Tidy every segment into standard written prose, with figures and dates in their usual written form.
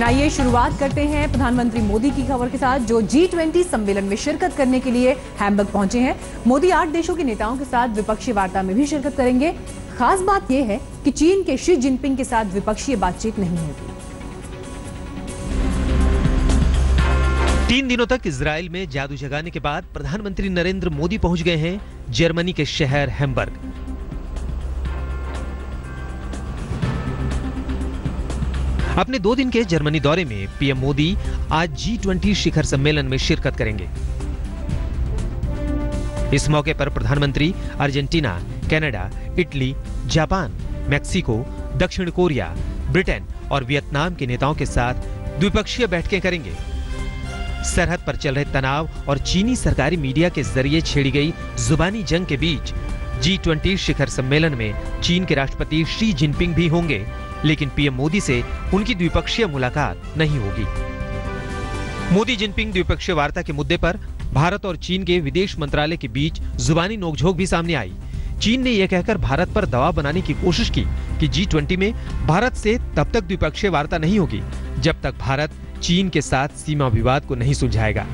आइए शुरुआत करते हैं प्रधानमंत्री मोदी की खबर के साथ, जो G20 सम्मेलन में शिरकत करने के लिए हैम्बर्ग पहुंचे हैं। मोदी 8 देशों के नेताओं के साथ द्विपक्षीय वार्ता में भी शिरकत करेंगे। खास बात यह है कि चीन के शी जिनपिंग के साथ द्विपक्षीय बातचीत नहीं होगी। 3 दिनों तक इजराइल में जादू जगाने के बाद प्रधानमंत्री नरेंद्र मोदी पहुंच गए हैं जर्मनी के शहर हैम्बर्ग। अपने 2 दिन के जर्मनी दौरे में पीएम मोदी आज G20 शिखर सम्मेलन में शिरकत करेंगे। इस मौके पर प्रधानमंत्री Argentina, Canada, Italy, Japan, Mexico, दक्षिण कोरिया, ब्रिटेन और वियतनाम के नेताओं के साथ द्विपक्षीय बैठकें करेंगे। सरहद पर चल रहे तनाव और चीनी सरकारी मीडिया के जरिए छेड़ी गई जुबानी जंग के बीच G20 शिखर सम्मेलन में चीन के राष्ट्रपति शी जिनपिंग भी होंगे, लेकिन पीएम मोदी से उनकी द्विपक्षीय मुलाकात नहीं होगी। मोदी जिनपिंग द्विपक्षीय वार्ता के मुद्दे पर भारत और चीन के विदेश मंत्रालय के बीच जुबानी नोकझोंक भी सामने आई। चीन ने यह कहकर भारत पर दबाव बनाने की कोशिश की कि G20 में भारत से तब तक द्विपक्षीय वार्ता नहीं होगी जब तक भारत चीन के साथ सीमा विवाद को नहीं सुलझाएगा।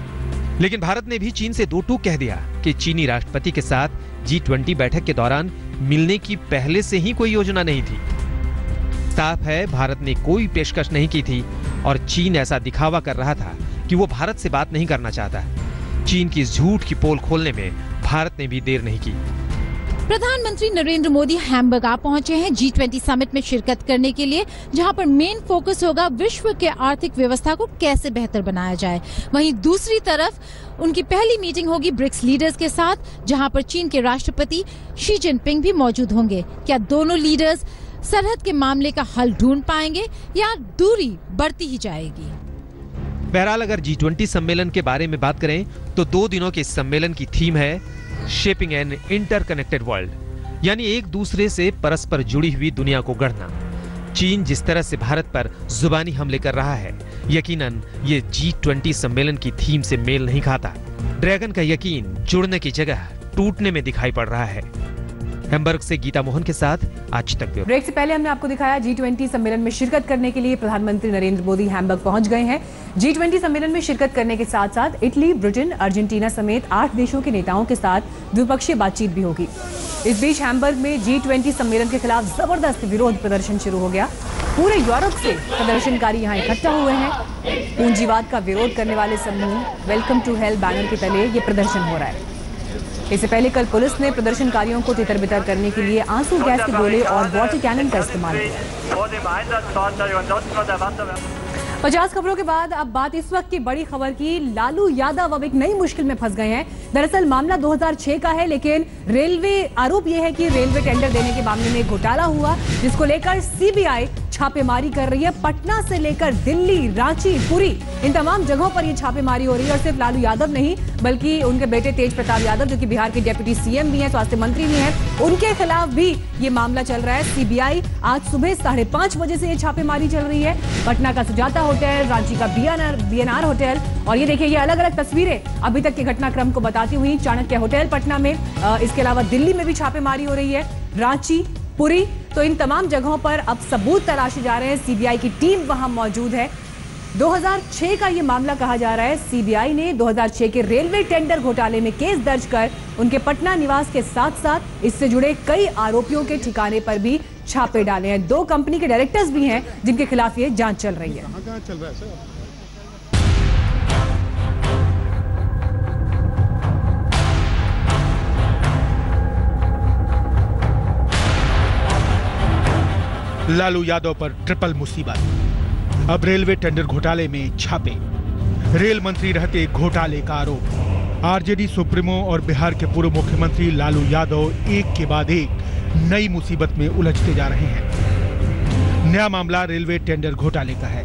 लेकिन भारत ने भी चीन से 2 टूक कह दिया कि चीनी राष्ट्रपति के साथ G20 बैठक के दौरान मिलने की पहले से ही कोई योजना नहीं थी। साफ है, भारत ने कोई पेशकश नहीं की थी और चीन ऐसा दिखावा कर रहा था कि वो भारत से बात नहीं करना चाहता। चीन की इस झूठ की पोल खोलने में भारत ने भी देर नहीं की। प्रधानमंत्री नरेंद्र मोदी हैम्बर्ग आ पहुंचे हैं G20 समिट में शिरकत करने के लिए, जहां पर मेन फोकस होगा विश्व के आर्थिक व्यवस्था को कैसे बेहतर बनाया जाए। वहीं दूसरी तरफ उनकी पहली मीटिंग होगी ब्रिक्स लीडर्स के साथ, जहां पर चीन के राष्ट्रपति शी जिनपिंग भी मौजूद होंगे। क्या दोनों लीडर्स सरहद के मामले का हल ढूंढ पाएंगे या दूरी बढ़ती ही जाएगी? बहरहाल अगर G20 सम्मेलन के बारे में बात करें तो 2 दिनों के इस सम्मेलन की थीम है शेपिंग एन इंटरकनेक्टेड वर्ल्ड, यानी एक दूसरे से परस्पर जुड़ी हुई दुनिया को गढ़ना। चीन जिस तरह से भारत पर जुबानी हमले कर रहा है, यकीनन ये G20 सम्मेलन की थीम से मेल नहीं खाता। ड्रैगन का यकीन जुड़ने की जगह टूटने में दिखाई पड़ रहा है। हैम्बर्ग से गीता मोहन के साथ आज तक। ब्रेक से पहले हमने आपको दिखाया G20 सम्मेलन में शिरकत करने के लिए प्रधानमंत्री नरेंद्र मोदी हैम्बर्ग पहुंच गए हैं। G20 सम्मेलन में शिरकत करने के साथ साथ इटली, ब्रिटेन, अर्जेंटीना समेत 8 देशों के नेताओं के साथ द्विपक्षीय बातचीत भी होगी। इस बीच हैम्बर्ग में G20 सम्मेलन के खिलाफ जबरदस्त विरोध प्रदर्शन शुरू हो गया। पूरे यूरोप से प्रदर्शनकारी यहाँ इकट्ठा हुए हैं। पूंजीवाद का विरोध करने वाले समूह वेलकम टू हेल बैनर के तले ये प्रदर्शन हो रहा है। इससे पहले कल पुलिस ने प्रदर्शनकारियों को तितर-बितर करने के लिए आंसू गैस के गोले और वाटर कैनन का इस्तेमाल किया। 50 खबरों के बाद अब बात इस वक्त की बड़ी खबर की। लालू यादव अब एक नई मुश्किल में फंस गए हैं। दरअसल मामला 2006 का है, लेकिन आरोप यह है कि रेलवे टेंडर देने के मामले में घोटाला हुआ, जिसको लेकर सीबीआई छापेमारी कर रही है। पटना से लेकर दिल्ली, रांची, पुरी, इन तमाम जगहों पर ये छापेमारी हो रही है। और सिर्फ लालू यादव नहीं, बल्कि उनके बेटे तेज प्रताप यादव, जो कि बिहार के डिप्टी सीएम भी हैं, स्वास्थ्य मंत्री भी हैं, उनके खिलाफ भी ये मामला चल रहा है। सीबीआई आज सुबह 5:30 बजे से ये छापेमारी चल रही है। पटना का सुजाता होटल, रांची का बीएनआर होटल, और ये देखिए ये अलग अलग तस्वीरें अभी तक के घटनाक्रम को बताती हुई। चाणक्य होटल पटना में, इसके अलावा दिल्ली में भी छापेमारी हो रही है, रांची, पुरी, तो इन तमाम जगहों पर अब सबूत तलाशे जा रहे हैं। सीबीआई की टीम वहां मौजूद है। 2006 का ये मामला कहा जा रहा है। सीबीआई ने 2006 के रेलवे टेंडर घोटाले में केस दर्ज कर उनके पटना निवास के साथ साथ इससे जुड़े कई आरोपियों के ठिकाने पर भी छापे डाले हैं। 2 कंपनी के डायरेक्टर्स भी हैं जिनके खिलाफ ये जांच चल रही है। लालू यादव पर ट्रिपल मुसीबत। अब रेलवे टेंडर घोटाले में छापे। रेल मंत्री रहते घोटाले का आरोप। आरजेडी सुप्रीमो और बिहार के पूर्व मुख्यमंत्री लालू यादव एक के बाद एक नई मुसीबत में उलझते जा रहे हैं। नया मामला रेलवे टेंडर घोटाले का है।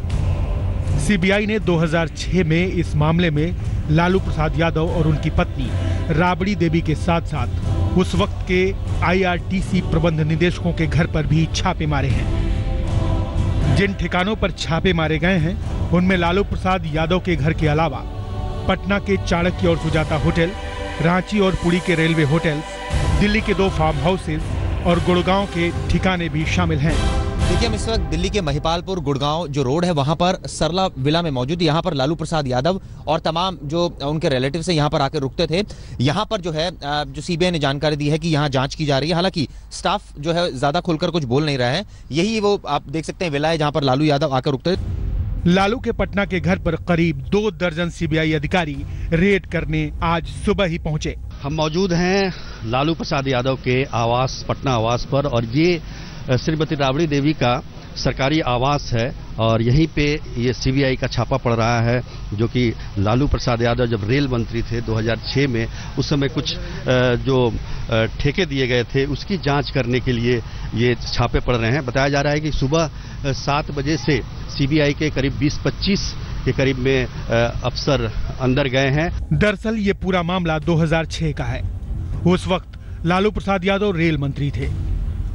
सीबीआई ने 2006 में इस मामले में लालू प्रसाद यादव और उनकी पत्नी राबड़ी देवी के साथ साथ उस वक्त के आईआरटीसी प्रबंध निदेशकों के घर पर भी छापे मारे हैं। जिन ठिकानों पर छापे मारे गए हैं उनमें लालू प्रसाद यादव के घर के अलावा पटना के चाणक्य और सुजाता होटल, रांची और पुरी के रेलवे होटल, दिल्ली के 2 फार्म हाउसेज और गुड़गांव के ठिकाने भी शामिल हैं। देखिए हम इस वक्त दिल्ली के महिपालपुर गुड़गांव जो रोड है वहां पर सरला विला में मौजूद। यहाँ पर लालू प्रसाद यादव और तमाम जो उनके रिलेटिव्स हैं यहाँ पर आकर रुकते थे। यहाँ पर जो है जो सीबीआई ने जानकारी दी है कि यहाँ जांच की जा रही है। हालांकि स्टाफ जो है ज्यादा खुलकर कुछ बोल नहीं रहा है। यही वो आप देख सकते हैं विला है जहाँ पर लालू यादव आकर रुकते थे। लालू के पटना के घर पर करीब 2 दर्जन सीबीआई अधिकारी रेड करने आज सुबह ही पहुंचे। हम मौजूद हैं लालू प्रसाद यादव के आवास, पटना आवास पर, और ये श्रीमती राबड़ी देवी का सरकारी आवास है और यहीं पे ये सीबीआई का छापा पड़ रहा है, जो कि लालू प्रसाद यादव जब रेल मंत्री थे 2006 में, उस समय कुछ जो ठेके दिए गए थे उसकी जांच करने के लिए ये छापे पड़ रहे हैं। बताया जा रहा है कि सुबह 7 बजे से सीबीआई के करीब 20-25 के करीब में अफसर अंदर गए हैं। दरअसल ये पूरा मामला 2006 का है। उस वक्त लालू प्रसाद यादव रेल मंत्री थे।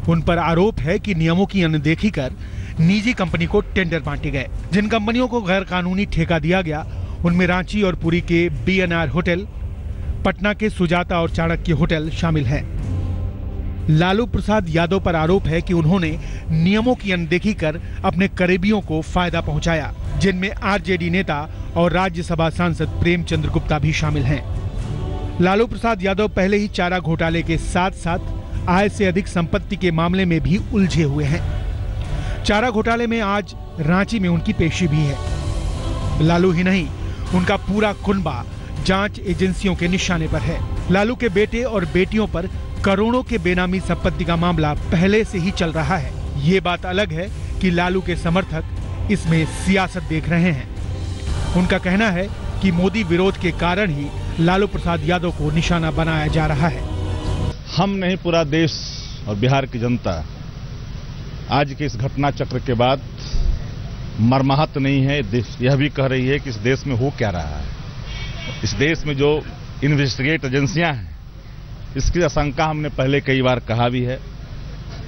उन पर आरोप है कि नियमों की अनदेखी कर निजी कंपनी को टेंडर बांटे गए। जिन कंपनियों को गैर कानूनी ठेका दिया गया उनमें रांची और पुरी के बीएनआर होटल, पटना के सुजाता और चाणक्य होटल शामिल हैं। लालू प्रसाद यादव पर आरोप है कि उन्होंने नियमों की अनदेखी कर अपने करीबियों को फायदा पहुंचाया, जिनमें आरजेडी नेता और राज्यसभा सांसद प्रेमचंद्र गुप्ता भी शामिल हैं। लालू प्रसाद यादव पहले ही चारा घोटाले के साथ साथ आय से अधिक संपत्ति के मामले में भी उलझे हुए हैं। चारा घोटाले में आज रांची में उनकी पेशी भी है। लालू ही नहीं, उनका पूरा कुनबा जांच एजेंसियों के निशाने पर है। लालू के बेटे और बेटियों पर करोड़ों के बेनामी संपत्ति का मामला पहले से ही चल रहा है। ये बात अलग है कि लालू के समर्थक इसमें सियासत देख रहे हैं। उनका कहना है कि मोदी विरोध के कारण ही लालू प्रसाद यादव को निशाना बनाया जा रहा है। हम नहीं, पूरा देश और बिहार की जनता आज के इस घटना चक्र के बाद मर्माहत नहीं है। यह भी कह रही है कि इस देश में हो क्या रहा है। इस देश में जो इन्वेस्टिगेट एजेंसियां हैं, इसकी आशंका हमने पहले कई बार कहा भी है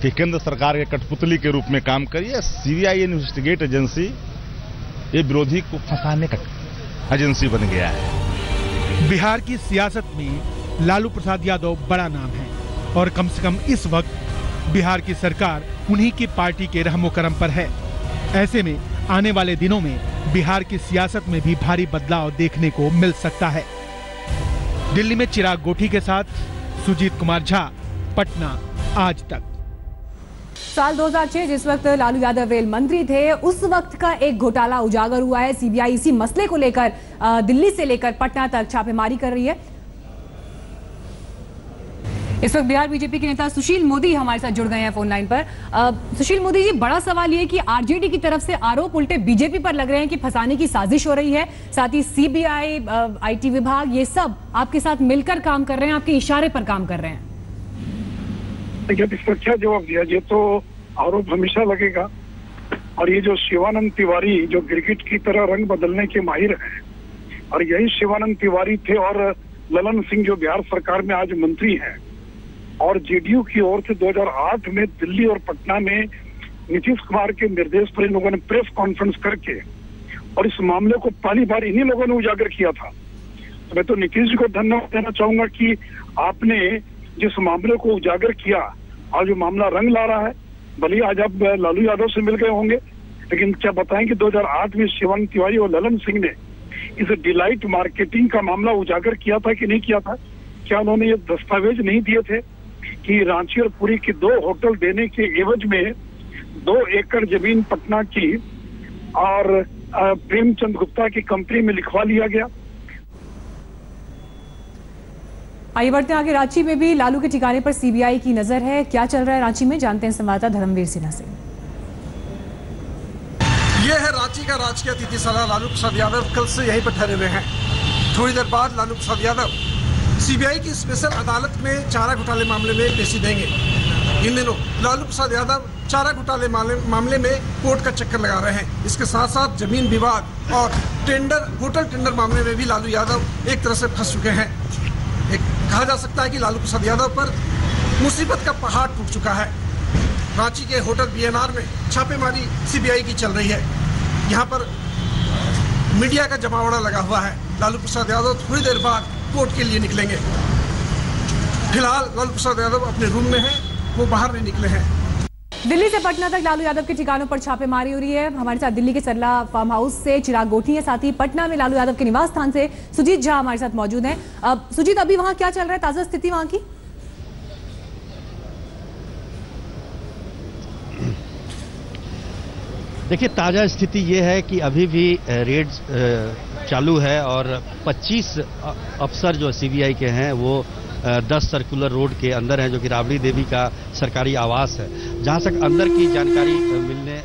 कि केंद्र सरकार के कठपुतली के रूप में काम करिए। सीबीआई इन्वेस्टिगेट एजेंसी ये विरोधी को फंसाने का एजेंसी बन गया है। बिहार की सियासत में लालू प्रसाद यादव बड़ा नाम है और कम से कम इस वक्त बिहार की सरकार उन्हीं की पार्टी के रहमो करम पर है। ऐसे में आने वाले दिनों में बिहार की सियासत में भी भारी बदलाव देखने को मिल सकता है। दिल्ली में चिराग गोठी के साथ सुजीत कुमार झा, पटना आज तक। साल 2006 जिस वक्त लालू यादव रेल मंत्री थे, उस वक्त का एक घोटाला उजागर हुआ है। सीबीआई इसी मसले को लेकर दिल्ली से लेकर पटना तक छापेमारी कर रही है। इस वक्त बिहार बीजेपी के नेता सुशील मोदी हमारे साथ जुड़ गए हैं फोन लाइन पर। सुशील मोदी जी, बड़ा सवाल ये कि आरजेडी की तरफ से आरोप उल्टे बीजेपी पर लग रहे हैं कि फंसाने की साजिश हो रही है। साथ ही सीबीआई, आईटी विभाग, ये सब आपके साथ मिलकर काम कर रहे हैं, आपके इशारे पर काम कर रहे हैं। इसका क्या जवाब दिया? ये तो आरोप हमेशा लगेगा। और ये जो शिवानंद तिवारी जो गिरगिट की तरह रंग बदलने के माहिर हैं, और यही शिवानंद तिवारी थे और ललन सिंह जो बिहार सरकार में आज मंत्री हैं, और जेडीयू की ओर से 2008 में दिल्ली और पटना में नीतीश कुमार के निर्देश पर इन लोगों ने प्रेस कॉन्फ्रेंस करके और इस मामले को पहली बार इन्हीं लोगों ने उजागर किया था। तो मैं तो नीतीश जी को धन्यवाद देना चाहूंगा कि आपने जिस मामले को उजागर किया, आज वो मामला रंग ला रहा है। भले आज आप लालू यादव से मिल गए होंगे, लेकिन क्या बताएं कि 2008 में शिवानंद तिवारी और ललन सिंह ने इस डिलाइट मार्केटिंग का मामला उजागर किया था कि नहीं किया था? क्या उन्होंने ये दस्तावेज नहीं दिए थे कि रांची और पुरी की 2 होटल देने के एवज में 2 एकड़ जमीन पटना की और प्रेमचंद गुप्ता की कंपनी में लिखवा लिया गया? आइए बढ़ते हैं आगे। रांची में भी लालू के ठिकाने पर सीबीआई की नजर है। क्या चल रहा है रांची में, जानते हैं संवाददाता धर्मवीर सिन्हा से। ये है रांची का राजकीय अतिथिशाला। लालू प्रसाद यादव कल से यहीं पर ठहरे हुए हैं। थोड़ी देर बाद लालू प्रसाद यादव सीबीआई की स्पेशल अदालत में चारा घोटाले मामले में पेशी देंगे। इन दिनों लालू प्रसाद यादव चारा घोटाले मामले में कोर्ट का चक्कर लगा रहे हैं। इसके साथ साथ जमीन विवाद और होटल टेंडर मामले में भी लालू यादव एक तरह से फंस चुके हैं। कहा जा सकता है कि लालू प्रसाद यादव पर मुसीबत का पहाड़ टूट चुका है। रांची के होटल बीएनआर में छापेमारी सीबीआई की चल रही है। यहाँ पर मीडिया का जमावड़ा लगा हुआ है। लालू प्रसाद यादव थोड़ी देर बाद कोर्ट के लिए निकलेंगे। फिलहाल लालू प्रसाद यादव अपने रूम में हैं, वो बाहर नहीं निकले हैं। दिल्ली से पटना तक लालू यादव के ठिकानों पर छापेमारी हो रही है। हमारे साथ दिल्ली के सरला फार्म हाउस से चिराग गोठी है, साथ ही पटना में लालू यादव के निवास स्थान से सुजीत झा हमारे साथ मौजूद हैं। सुजीत, अभी वहां क्या चल रहा है, ताजा स्थिति वहां की? देखिए, ताजा स्थिति ये है कि अभी भी रेड चालू है और 25 अफसर जो सीबीआई के हैं वो 10 सर्कुलर रोड के अंदर है, जो कि राबड़ी देवी का सरकारी आवास है। जहां तक अंदर की जानकारी मिलने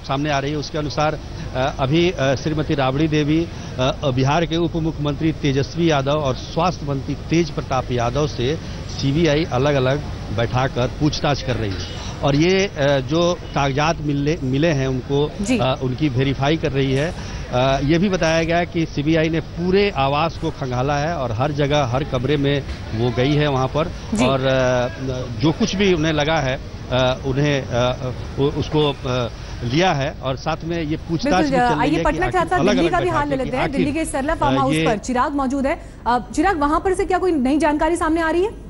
सामने आ रही है, उसके अनुसार अभी श्रीमती राबड़ी देवी बिहार के उप मुख्यमंत्री तेजस्वी यादव और स्वास्थ्य मंत्री तेज प्रताप यादव से सीबीआई अलग अलग बैठाकर पूछताछ कर रही है और ये जो कागजात मिले हैं उनको उनकी वेरीफाई कर रही है। ये भी बताया गया कि सीबीआई ने पूरे आवास को खंगाला है और हर जगह हर कमरे में वो गई है वहां पर, और जो कुछ भी उन्हें लगा है उन्हें उसको लिया है और साथ में ये पूछताछ भी चल रही है। आइए पटना के साथ दिल्ली का भी हाल ले लेते हैं। दिल्ली के सरला फार्म हाउस पर चिराग मौजूद है। चिराग, वहां पर से क्या कोई नई जानकारी सामने आ रही है?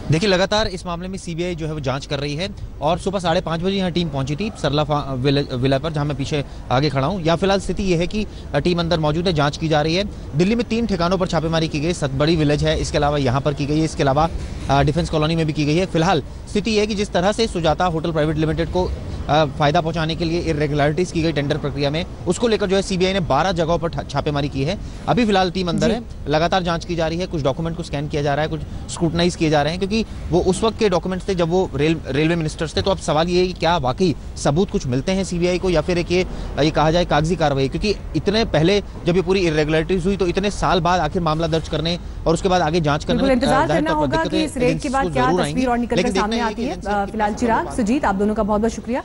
देखिए, लगातार इस मामले में सीबीआई जो है वो जांच कर रही है और सुबह 5:30 बजे यहाँ टीम पहुंची थी सरला विला पर, जहां मैं पीछे आगे खड़ा हूं। यहाँ फिलहाल स्थिति यह है कि टीम अंदर मौजूद है, जांच की जा रही है। दिल्ली में 3 ठिकानों पर छापेमारी की गई, सतबड़ी विलेज है, इसके अलावा यहाँ पर की गई है, इसके अलावा डिफेंस कॉलोनी में भी की गई है। फिलहाल स्थिति यह है कि जिस तरह से सुजाता होटल प्राइवेट लिमिटेड को फायदा पहुंचाने के लिए इरेगुलरिटीज की गई टेंडर प्रक्रिया में, उसको लेकर जो है सीबीआई ने 12 जगहों पर छापेमारी की है। अभी फिलहाल टीम अंदर है, लगातार जांच की जा रही है। कुछ डॉक्यूमेंट को स्कैन किया जा रहा है, कुछ स्क्रूटनाइज किए जा रहे हैं, क्योंकि वो उस वक्त के डॉक्यूमेंट्स थे जब वो रेलवे मिनिस्टर्स थे। तो अब सवाल ये है कि क्या वाकई सबूत कुछ मिलते हैं सीबीआई को, या फिर एक ये कहा जाए कागजी कार्रवाई, क्योंकि इतने पहले जब ये पूरी इरेगुलरिटीज हुई तो इतने साल बाद आखिर मामला दर्ज करने और उसके बाद आगे जांच करने में इंतजार करना होगा कि इस रेड के बाद क्या तस्वीर और निकलकर सामने आती है। फिलहाल चिराग, सुजीत, आप दोनों का बहुत बहुत शुक्रिया।